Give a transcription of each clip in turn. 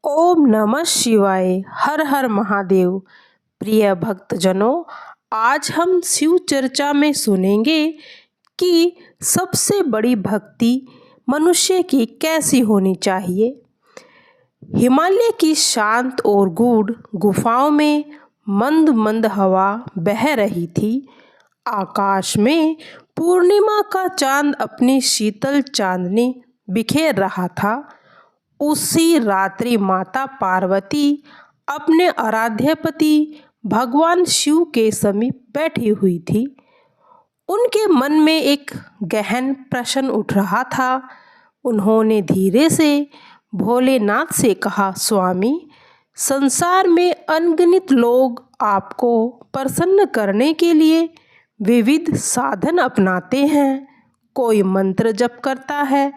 ओम नमः शिवाय। हर हर महादेव। प्रिय भक्तजनों, आज हम शिव चर्चा में सुनेंगे कि सबसे बड़ी भक्ति मनुष्य की कैसी होनी चाहिए। हिमालय की शांत और गूढ़ गुफाओं में मंद मंद हवा बह रही थी। आकाश में पूर्णिमा का चांद अपनी शीतल चांदनी बिखेर रहा था। उसी रात्रि माता पार्वती अपने आराध्य पति भगवान शिव के समीप बैठी हुई थी। उनके मन में एक गहन प्रश्न उठ रहा था। उन्होंने धीरे से भोलेनाथ से कहा, स्वामी, संसार में अनगिनत लोग आपको प्रसन्न करने के लिए विविध साधन अपनाते हैं। कोई मंत्र जप करता है,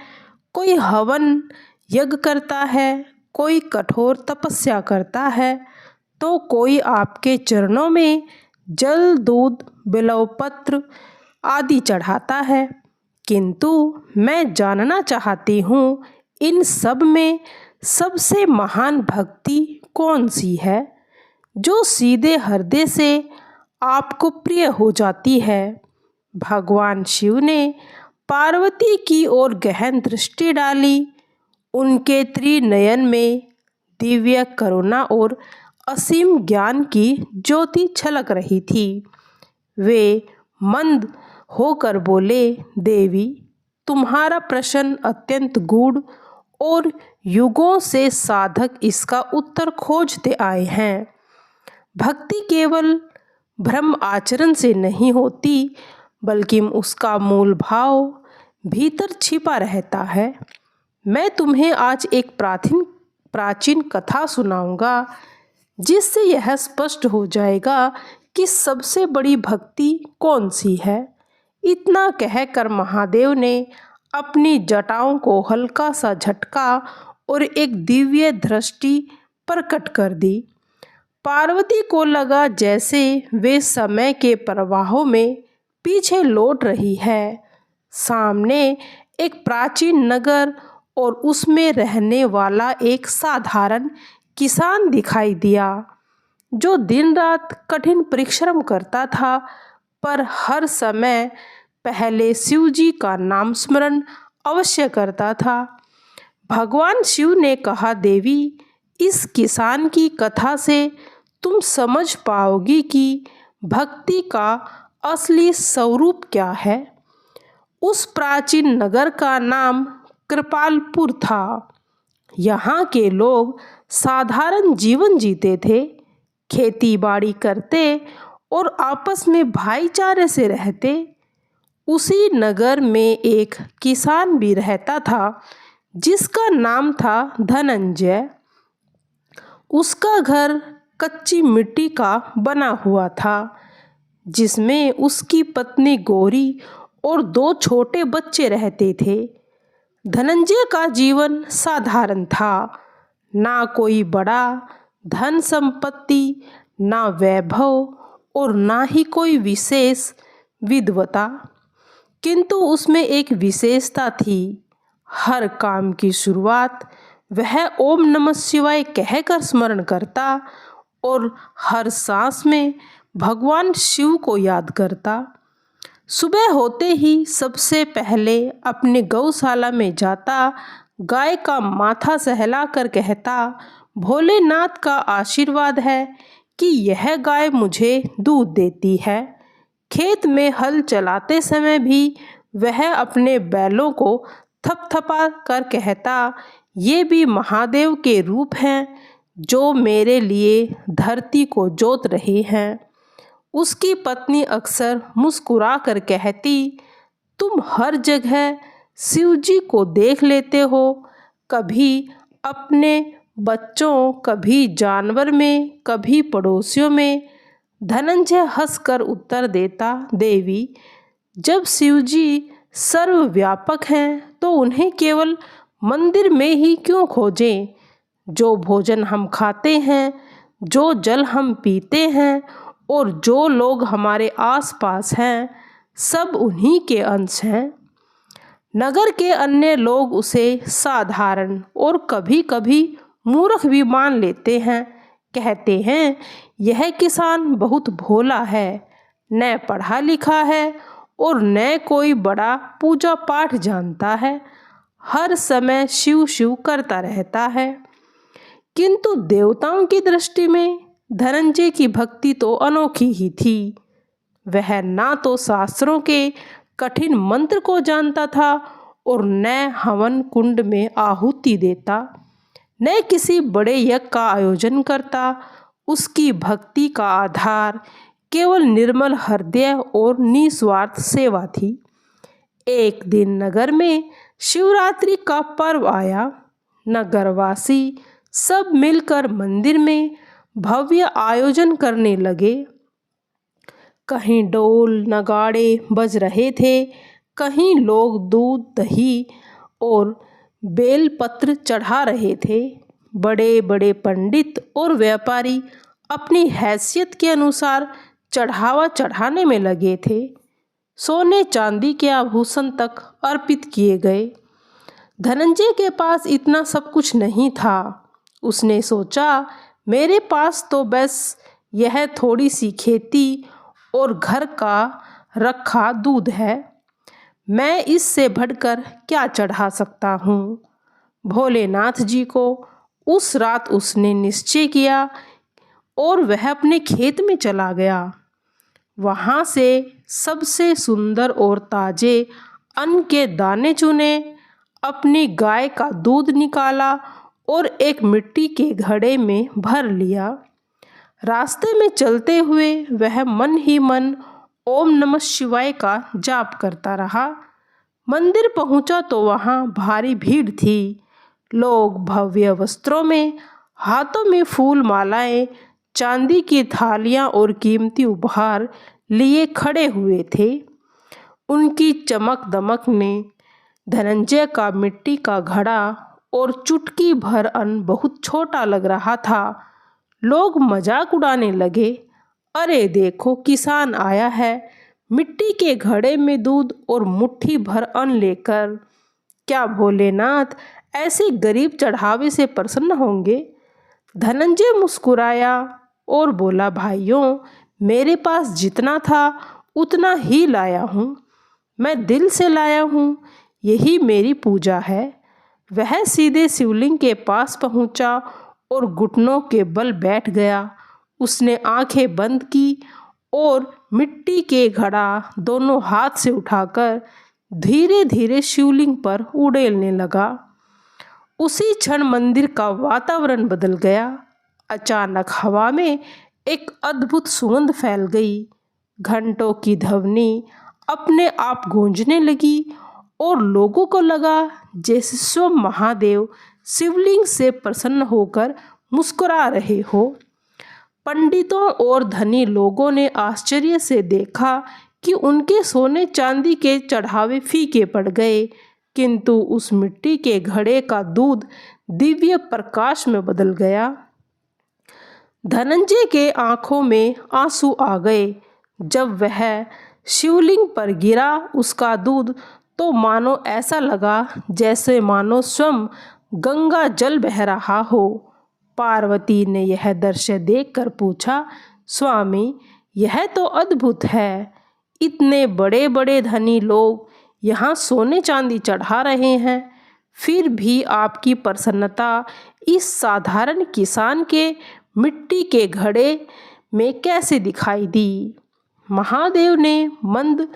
कोई हवन यज्ञ करता है, कोई कठोर तपस्या करता है, तो कोई आपके चरणों में जल, दूध, बिल्वपत्र आदि चढ़ाता है। किंतु मैं जानना चाहती हूँ, इन सब में सबसे महान भक्ति कौन सी है, जो सीधे हृदय से आपको प्रिय हो जाती है। भगवान शिव ने पार्वती की ओर गहन दृष्टि डाली। उनके त्रिनयन में दिव्य करुणा और असीम ज्ञान की ज्योति छलक रही थी। वे मंद होकर बोले, देवी, तुम्हारा प्रश्न अत्यंत गूढ़ और युगों से साधक इसका उत्तर खोजते आए हैं। भक्ति केवल ब्रह्म आचरण से नहीं होती, बल्कि उसका मूल भाव भीतर छिपा रहता है। मैं तुम्हें आज एक प्राचीन कथा सुनाऊंगा, जिससे यह स्पष्ट हो जाएगा कि सबसे बड़ी भक्ति कौन सी है। इतना कहकर महादेव ने अपनी जटाओं को हल्का सा झटका और एक दिव्य दृष्टि प्रकट कर दी। पार्वती को लगा जैसे वे समय के प्रवाहों में पीछे लौट रही है। सामने एक प्राचीन नगर और उसमें रहने वाला एक साधारण किसान दिखाई दिया, जो दिन रात कठिन परिश्रम करता था, पर हर समय पहले शिव जी का नाम स्मरण अवश्य करता था। भगवान शिव ने कहा, देवी, इस किसान की कथा से तुम समझ पाओगी कि भक्ति का असली स्वरूप क्या है। उस प्राचीन नगर का नाम कृपालपुर था। यहाँ के लोग साधारण जीवन जीते थे, खेती बाड़ी करते और आपस में भाईचारे से रहते। उसी नगर में एक किसान भी रहता था, जिसका नाम था धनंजय। उसका घर कच्ची मिट्टी का बना हुआ था, जिसमें उसकी पत्नी गौरी और 2 छोटे बच्चे रहते थे। धनंजय का जीवन साधारण था, ना कोई बड़ा धन संपत्ति, ना वैभव और ना ही कोई विशेष विद्वता। किंतु उसमें एक विशेषता थी। हर काम की शुरुआत वह ओम नमः शिवाय कहकर स्मरण करता और हर सांस में भगवान शिव को याद करता। सुबह होते ही सबसे पहले अपने गौशाला में जाता, गाय का माथा सहलाकर कहता, भोलेनाथ का आशीर्वाद है कि यह गाय मुझे दूध देती है। खेत में हल चलाते समय भी वह अपने बैलों को थपथपा कर कहता, ये भी महादेव के रूप हैं, जो मेरे लिए धरती को जोत रहे हैं। उसकी पत्नी अक्सर मुस्कुरा कर कहती, तुम हर जगह शिव जी को देख लेते हो, कभी अपने बच्चों, कभी जानवर में, कभी पड़ोसियों में। धनंजय हंसकर उत्तर देता, देवी, जब शिव जी सर्वव्यापक हैं, तो उन्हें केवल मंदिर में ही क्यों खोजें। जो भोजन हम खाते हैं, जो जल हम पीते हैं और जो लोग हमारे आसपास हैं, सब उन्हीं के अंश हैं। नगर के अन्य लोग उसे साधारण और कभी कभी मूर्ख भी मान लेते हैं। कहते हैं यह किसान बहुत भोला है, न पढ़ा लिखा है और न कोई बड़ा पूजा पाठ जानता है, हर समय शिव शिव करता रहता है। किंतु देवताओं की दृष्टि में धनंजय की भक्ति तो अनोखी ही थी। वह ना तो शास्त्रों के कठिन मंत्र को जानता था और न हवन कुंड में आहुति देता, न किसी बड़े यज्ञ का आयोजन करता। उसकी भक्ति का आधार केवल निर्मल हृदय और निस्वार्थ सेवा थी। एक दिन नगर में शिवरात्रि का पर्व आया। नगरवासी सब मिलकर मंदिर में भव्य आयोजन करने लगे। कहीं ढोल नगाड़े बज रहे थे, कहीं लोग दूध दही और बेलपत्र चढ़ा रहे थे। बड़े बड़े पंडित और व्यापारी अपनी हैसियत के अनुसार चढ़ावा चढ़ाने में लगे थे। सोने चांदी के आभूषण तक अर्पित किए गए। धनंजय के पास इतना सब कुछ नहीं था। उसने सोचा, मेरे पास तो बस यह थोड़ी सी खेती और घर का रखा दूध है, मैं इससे बढ़कर क्या चढ़ा सकता हूँ। भोलेनाथ जी को उस रात उसने निश्चय किया और वह अपने खेत में चला गया। वहाँ से सबसे सुंदर और ताजे अन्न के दाने चुने, अपनी गाय का दूध निकाला और एक मिट्टी के घड़े में भर लिया। रास्ते में चलते हुए वह मन ही मन ओम नमः शिवाय का जाप करता रहा। मंदिर पहुंचा तो वहां भारी भीड़ थी। लोग भव्य वस्त्रों में, हाथों में फूल मालाएं, चांदी की थालियां और कीमती उपहार लिए खड़े हुए थे। उनकी चमक दमक ने धनंजय का मिट्टी का घड़ा और चुटकी भर अन्न बहुत छोटा लग रहा था। लोग मजाक उड़ाने लगे, अरे देखो किसान आया है, मिट्टी के घड़े में दूध और मुट्ठी भर अन्न लेकर। क्या भोलेनाथ ऐसे गरीब चढ़ावे से प्रसन्न होंगे? धनंजय मुस्कुराया और बोला, भाइयों, मेरे पास जितना था उतना ही लाया हूँ। मैं दिल से लाया हूँ, यही मेरी पूजा है। वह सीधे शिवलिंग के पास पहुँचा और घुटनों के बल बैठ गया। उसने आंखें बंद की और मिट्टी के घड़ा दोनों हाथ से उठाकर धीरे धीरे शिवलिंग पर उड़ेलने लगा। उसी क्षण मंदिर का वातावरण बदल गया। अचानक हवा में एक अद्भुत सुगंध फैल गई। घंटों की ध्वनि अपने आप गूंजने लगी और लोगों को लगा जैसे स्वयं महादेव शिवलिंग से प्रसन्न होकर मुस्कुरा रहे हो। पंडितों और धनी लोगों ने आश्चर्य से देखा कि उनके सोने चांदी के चढ़ावे फीके पड़ गए, किंतु उस मिट्टी के घड़े का दूध दिव्य प्रकाश में बदल गया। धनंजय के आंखों में आंसू आ गए। जब वह शिवलिंग पर गिरा उसका दूध, तो मानो ऐसा लगा जैसे मानो स्वयं गंगा जल बह रहा हो। पार्वती ने यह दृश्य देखकर पूछा, स्वामी, यह तो अद्भुत है। इतने बड़े बड़े धनी लोग यहाँ सोने चांदी चढ़ा रहे हैं, फिर भी आपकी प्रसन्नता इस साधारण किसान के मिट्टी के घड़े में कैसे दिखाई दी? महादेव ने मंद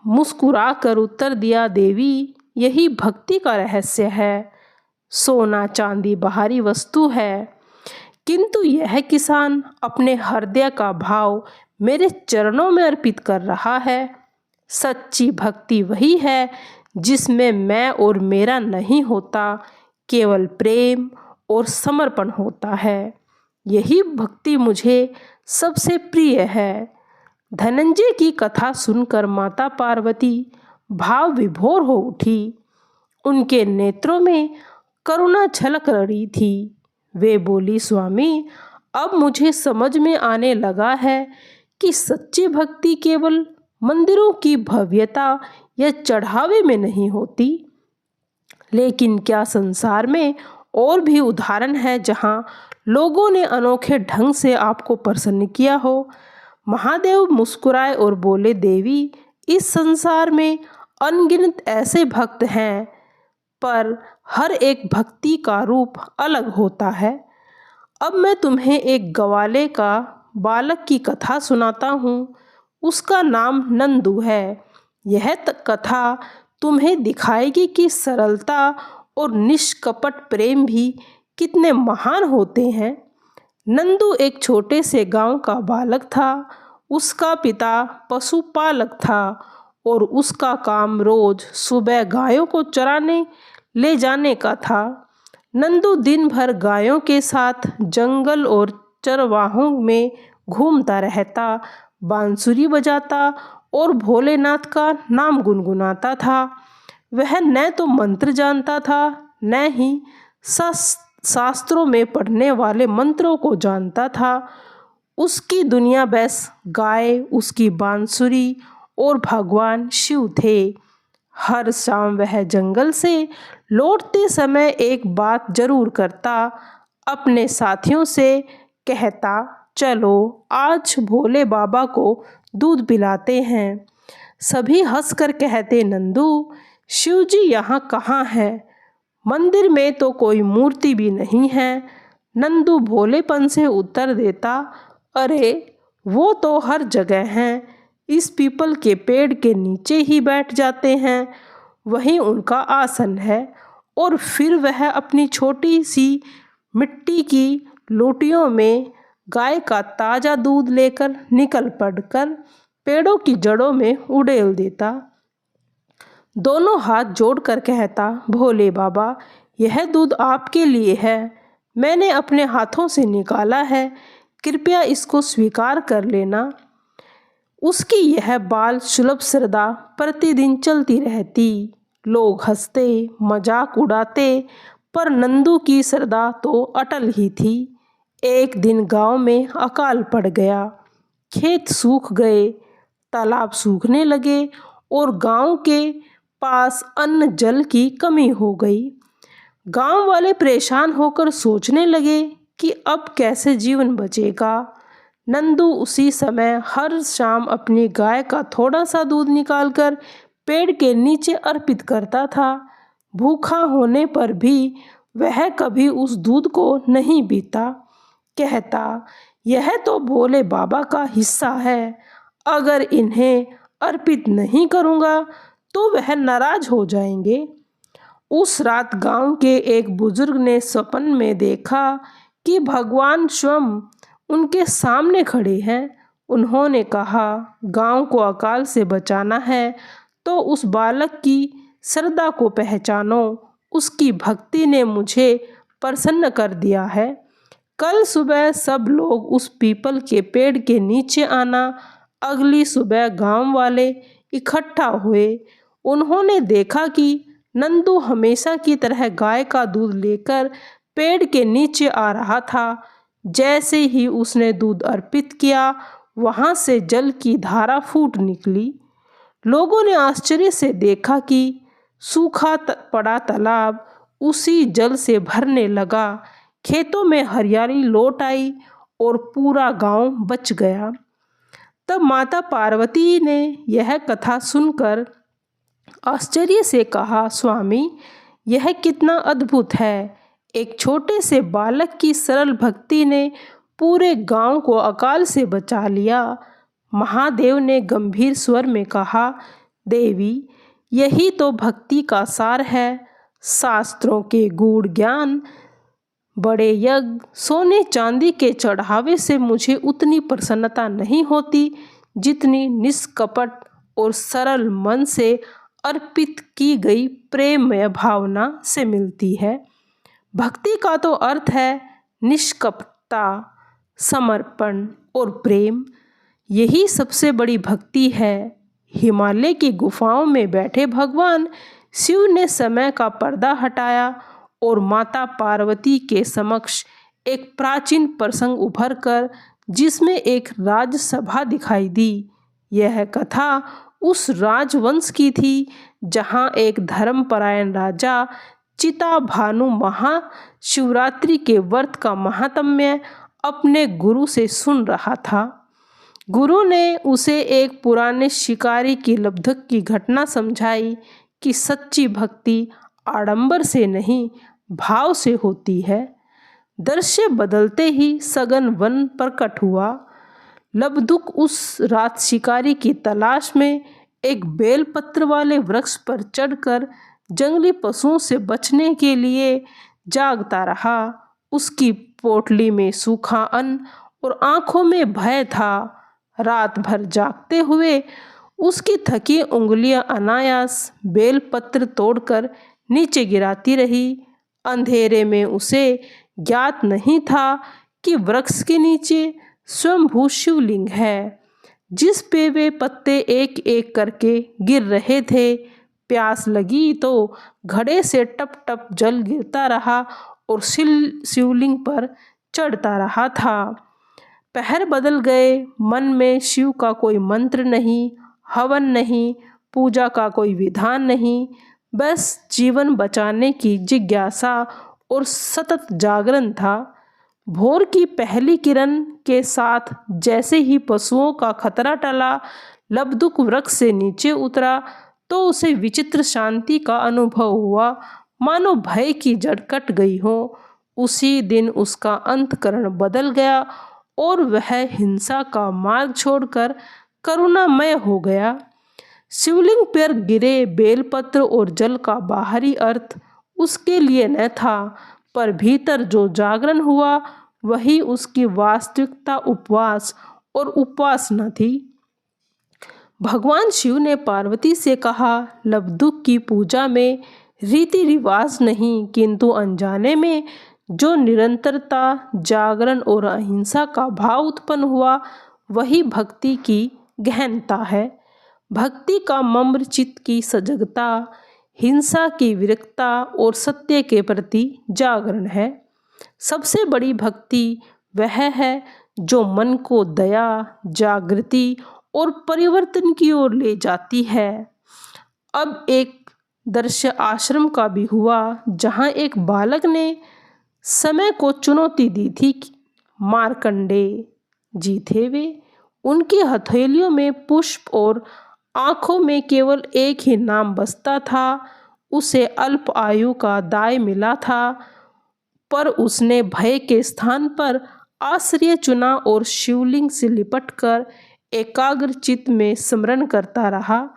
मुस्कुराकर उत्तर दिया, देवी, यही भक्ति का रहस्य है। सोना चांदी बाहरी वस्तु है, किंतु यह किसान अपने हृदय का भाव मेरे चरणों में अर्पित कर रहा है। सच्ची भक्ति वही है जिसमें मैं और मेरा नहीं होता, केवल प्रेम और समर्पण होता है। यही भक्ति मुझे सबसे प्रिय है। धनंजय की कथा सुनकर माता पार्वती भाव विभोर हो उठी। उनके नेत्रों में करुणा झलक रही थी। वे बोली, स्वामी, अब मुझे समझ में आने लगा है कि सच्ची भक्ति केवल मंदिरों की भव्यता या चढ़ावे में नहीं होती, लेकिन क्या संसार में और भी उदाहरण है जहाँ लोगों ने अनोखे ढंग से आपको प्रसन्न किया हो। महादेव मुस्कुराए और बोले, देवी, इस संसार में अनगिनत ऐसे भक्त हैं, पर हर एक भक्ति का रूप अलग होता है। अब मैं तुम्हें एक ग्वाले का बालक की कथा सुनाता हूँ। उसका नाम नंदू है। यह कथा तुम्हें दिखाएगी कि सरलता और निष्कपट प्रेम भी कितने महान होते हैं। नंदू एक छोटे से गांव का बालक था। उसका पिता पशुपालक था और उसका काम रोज सुबह गायों को चराने ले जाने का था। नंदू दिन भर गायों के साथ जंगल और चरवाहों में घूमता रहता, बांसुरी बजाता और भोलेनाथ का नाम गुनगुनाता था। वह न तो मंत्र जानता था, न ही शास्त्रों में पढ़ने वाले मंत्रों को जानता था। उसकी दुनिया बस गाय, उसकी बांसुरी और भगवान शिव थे। हर शाम वह जंगल से लौटते समय एक बात जरूर करता। अपने साथियों से कहता, चलो आज भोले बाबा को दूध पिलाते हैं। सभी हंसकर कहते, नंदू, शिव जी यहाँ कहाँ है? मंदिर में तो कोई मूर्ति भी नहीं है। नंदू भोलेपन से उत्तर देता, अरे वो तो हर जगह हैं। इस पीपल के पेड़ के नीचे ही बैठ जाते हैं, वहीं उनका आसन है। और फिर वह अपनी छोटी सी मिट्टी की लोटियों में गाय का ताज़ा दूध लेकर निकल पड़कर पेड़ों की जड़ों में उड़ेल देता। दोनों हाथ जोड़कर कहता, भोले बाबा, यह दूध आपके लिए है। मैंने अपने हाथों से निकाला है, कृपया इसको स्वीकार कर लेना। उसकी यह बाल सुलभ श्रद्धा प्रतिदिन चलती रहती। लोग हंसते, मजाक उड़ाते, पर नंदू की श्रद्धा तो अटल ही थी। एक दिन गांव में अकाल पड़ गया। खेत सूख गए, तालाब सूखने लगे और गांव के पास अन्न जल की कमी हो गई। गांव वाले परेशान होकर सोचने लगे कि अब कैसे जीवन बचेगा। नंदू उसी समय हर शाम अपनी गाय का थोड़ा सा दूध निकालकर पेड़ के नीचे अर्पित करता था। भूखा होने पर भी वह कभी उस दूध को नहीं पीता। कहता, यह तो भोले बाबा का हिस्सा है, अगर इन्हें अर्पित नहीं करूँगा तो वह नाराज हो जाएंगे। उस रात गांव के एक बुजुर्ग ने स्वप्न में देखा कि भगवान स्वयं उनके सामने खड़े हैं। उन्होंने कहा, गांव को अकाल से बचाना है तो उस बालक की श्रद्धा को पहचानो। उसकी भक्ति ने मुझे प्रसन्न कर दिया है। कल सुबह सब लोग उस पीपल के पेड़ के नीचे आना। अगली सुबह गांव वाले इकट्ठा हुए। उन्होंने देखा कि नंदू हमेशा की तरह गाय का दूध लेकर पेड़ के नीचे आ रहा था। जैसे ही उसने दूध अर्पित किया, वहां से जल की धारा फूट निकली। लोगों ने आश्चर्य से देखा कि सूखा पड़ा तालाब उसी जल से भरने लगा। खेतों में हरियाली लौट आई और पूरा गांव बच गया। तब माता पार्वती ने यह कथा सुनकर आश्चर्य से कहा, स्वामी, यह कितना अद्भुत है। एक छोटे से बालक की सरल भक्ति ने पूरे गांव को अकाल से बचा लिया। महादेव ने गंभीर स्वर में कहा, देवी, यही तो भक्ति का सार है। शास्त्रों के गूढ़ ज्ञान, बड़े यज्ञ, सोने चांदी के चढ़ावे से मुझे उतनी प्रसन्नता नहीं होती जितनी निष्कपट और सरल मन से अर्पित की गई प्रेममय भावना से मिलती है। भक्ति का तो अर्थ है निष्कपटता, समर्पण और प्रेम। यही सबसे बड़ी भक्ति है। हिमालय की गुफाओं में बैठे भगवान शिव ने समय का पर्दा हटाया और माता पार्वती के समक्ष एक प्राचीन प्रसंग उभर कर जिसमें एक राजसभा दिखाई दी। यह कथा उस राजवंश की थी जहां एक धर्मपरायण राजा चिता भानु महाशिवरात्रि के व्रत का महात्म्य अपने गुरु से सुन रहा था। गुरु ने उसे एक पुराने शिकारी की लब्धक की घटना समझाई कि सच्ची भक्ति आडंबर से नहीं, भाव से होती है। दृश्य बदलते ही सघन वन प्रकट हुआ। लब्धुक उस रात शिकारी की तलाश में एक बेलपत्र वाले वृक्ष पर चढ़कर जंगली पशुओं से बचने के लिए जागता रहा। उसकी पोटली में सूखा अन्न और आंखों में भय था। रात भर जागते हुए उसकी थकी उंगलियां अनायास बेलपत्र तोड़कर नीचे गिराती रही। अंधेरे में उसे ज्ञात नहीं था कि वृक्ष के नीचे स्वयंभू शिवलिंग है, जिस पे वे पत्ते एक एक करके गिर रहे थे। प्यास लगी तो घड़े से टप टप जल गिरता रहा और शिवलिंग पर चढ़ता रहा था। पहर बदल गए। मन में शिव का कोई मंत्र नहीं, हवन नहीं, पूजा का कोई विधान नहीं, बस जीवन बचाने की जिज्ञासा और सतत जागरण था। भोर की पहली किरण के साथ जैसे ही पशुओं का खतरा टला, लब्धुक वृक्ष से नीचे उतरा तो उसे विचित्र शांति का अनुभव हुआ, मानो भय की जड़ कट गई हो। उसी दिन उसका अंतःकरण बदल गया और वह हिंसा का मार्ग छोड़कर करुणामय हो गया। शिवलिंग पर गिरे बेलपत्र और जल का बाहरी अर्थ उसके लिए न था, पर भीतर जो जागरण हुआ वही उसकी वास्तविकता उपवास और उपासना थी। भगवान शिव ने पार्वती से कहा, लब्धुक की पूजा में रीति रिवाज नहीं, किंतु अनजाने में जो निरंतरता, जागरण और अहिंसा का भाव उत्पन्न हुआ वही भक्ति की गहनता है। भक्ति का मम्र चित्त की सजगता, हिंसा की विरक्ता और सत्य के प्रति जागरण है। सबसे बड़ी भक्ति वह है जो मन को दया, जागृति और परिवर्तन की ओर ले जाती है। अब एक दृश्य आश्रम का भी हुआ, जहाँ एक बालक ने समय को चुनौती दी थी। मार्कंडेय जी थे वे। उनकी हथेलियों में पुष्प और आंखों में केवल एक ही नाम बसता था। उसे अल्प आयु का दाय मिला था, पर उसने भय के स्थान पर आश्रय चुना और शिवलिंग से लिपटकर एकाग्र चित्त में स्मरण करता रहा।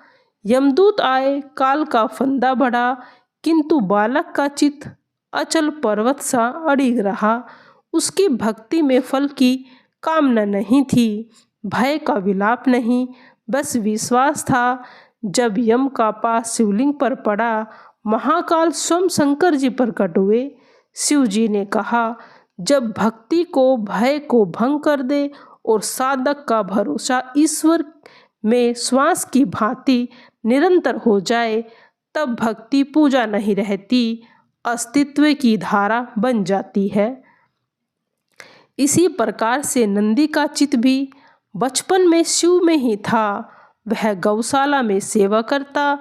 यमदूत आए, काल का फंदा बढ़ा, किंतु बालक का चित्त अचल पर्वत सा अड़िग रहा। उसकी भक्ति में फल की कामना नहीं थी, भय का विलाप नहीं, बस विश्वास था। जब यम का पास शिवलिंग पर पड़ा, महाकाल स्वयं शंकर जी प्रकट हुए। शिव जी ने कहा, जब भक्ति को भय को भंग कर दे और साधक का भरोसा ईश्वर में श्वास की भांति निरंतर हो जाए, तब भक्ति पूजा नहीं रहती, अस्तित्व की धारा बन जाती है। इसी प्रकार से नंदी का चित्त भी बचपन में शिव में ही था। वह गौशाला में सेवा करता,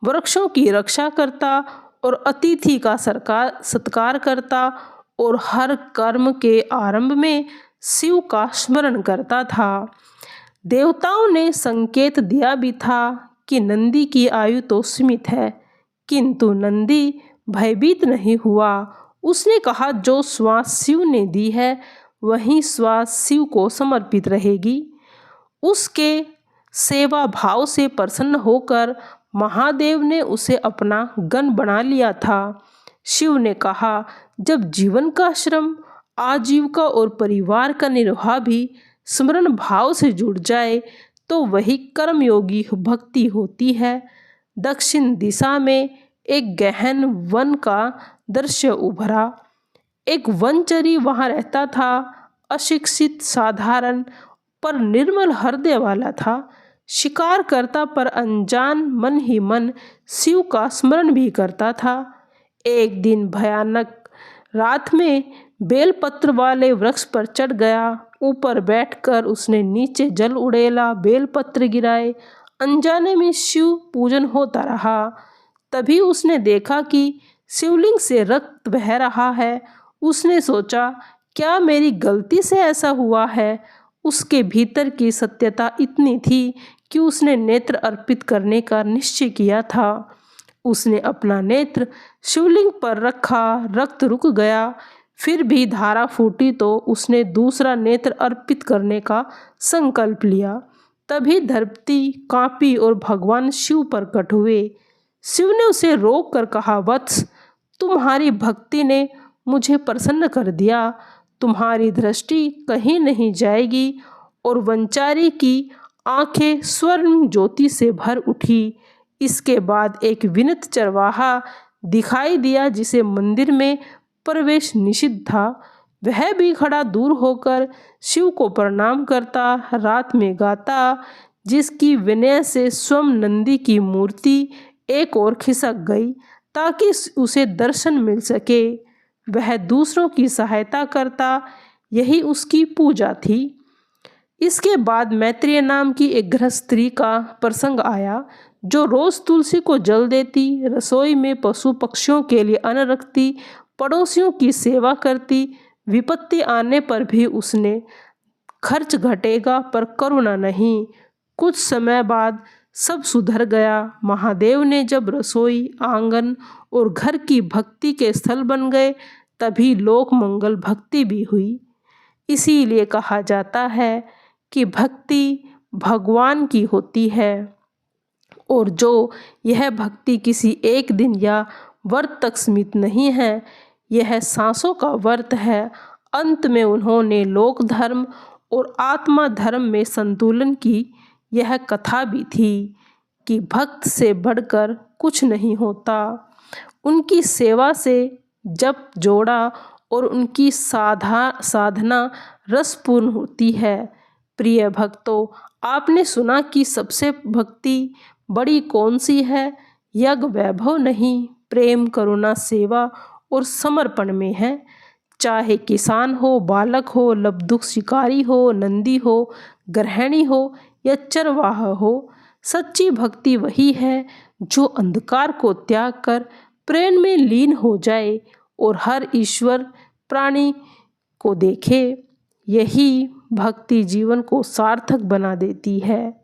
वृक्षों की रक्षा करता और अतिथि का सत्कार करता और हर कर्म के आरंभ में शिव का स्मरण करता था। देवताओं ने संकेत दिया भी था कि नंदी की आयु तो सीमित है, किंतु नंदी भयभीत नहीं हुआ। उसने कहा, जो श्वास शिव ने दी है वही श्वास शिव को समर्पित रहेगी। उसके सेवा भाव से प्रसन्न होकर महादेव ने उसे अपना गण बना लिया था। शिव ने कहा, जब जीवन का श्रम, आजीविका और परिवार का निर्वाह भी स्मरण भाव से जुड़ जाए तो वही कर्मयोगी भक्ति होती है। दक्षिण दिशा में एक गहन वन का दृश्य उभरा। एक वनचरी वहां रहता था। अशिक्षित, साधारण पर निर्मल हृदय वाला था। शिकार करता पर अनजान मन ही मन शिव का स्मरण भी करता था। एक दिन भयानक रात में बेलपत्र वाले वृक्ष पर चढ़ गया। ऊपर बैठकर उसने नीचे जल उड़ेला, बेलपत्र गिराए। अनजाने में शिव पूजन होता रहा। तभी उसने देखा कि शिवलिंग से रक्त बह रहा है। उसने सोचा, क्या मेरी गलती से ऐसा हुआ है? उसके भीतर की सत्यता इतनी थी कि उसने नेत्र अर्पित करने का निश्चय किया था। उसने अपना नेत्र शिवलिंग पर रखा, रक्त रुक गया। फिर भी धारा फूटी तो उसने दूसरा नेत्र अर्पित करने का संकल्प लिया। तभी धरती कांपी और भगवान शिव प्रकट हुए। शिव ने उसे रोक कर कहा, वत्स, तुम्हारी भक्ति ने मुझे प्रसन्न कर दिया। तुम्हारी दृष्टि कहीं नहीं जाएगी। और वंचारी की आंखें स्वर्ण ज्योति से भर उठी। इसके बाद एक विनत चरवाहा दिखाई दिया जिसे मंदिर में प्रवेश निषिद्ध था। वह भी खड़ा दूर होकर शिव को प्रणाम करता, रात में गाता, जिसकी विनय से स्वयं नंदी की मूर्ति एक ओर खिसक गई ताकि उसे दर्शन मिल सके। वह दूसरों की सहायता करता, यही उसकी पूजा थी। इसके बाद मैत्रेय नाम की एक गृहस्थ स्त्री का प्रसंग आया, जो रोज तुलसी को जल देती, रसोई में पशु पक्षियों के लिए अन्न रखती, पड़ोसियों की सेवा करती। विपत्ति आने पर भी उसने खर्च घटेगा पर करुणा नहीं। कुछ समय बाद सब सुधर गया। महादेव ने जब रसोई, आंगन और घर की भक्ति के स्थल बन गए, तभी लोक मंगल भक्ति भी हुई। इसीलिए कहा जाता है कि भक्ति भगवान की होती है, और जो यह भक्ति किसी एक दिन या व्रत तक सीमित नहीं है, यह सांसों का व्रत है। अंत में उन्होंने लोक धर्म और आत्मा धर्म में संतुलन की यह कथा भी थी कि भक्त से बढ़कर कुछ नहीं होता। उनकी सेवा से जप जोड़ा और उनकी साधना रसपूर्ण होती है। प्रिय भक्तों, आपने सुना कि सबसे भक्ति बड़ी कौन सी है? यज्ञ वैभव नहीं, प्रेम, करुणा, सेवा और समर्पण में है। चाहे किसान हो, बालक हो, लब्धुक शिकारी हो, नंदी हो, गृहिणी हो या चरवाहा हो, सच्ची भक्ति वही है जो अंधकार को त्याग कर प्रेम में लीन हो जाए और हर ईश्वर प्राणी को देखे। यही भक्ति जीवन को सार्थक बना देती है।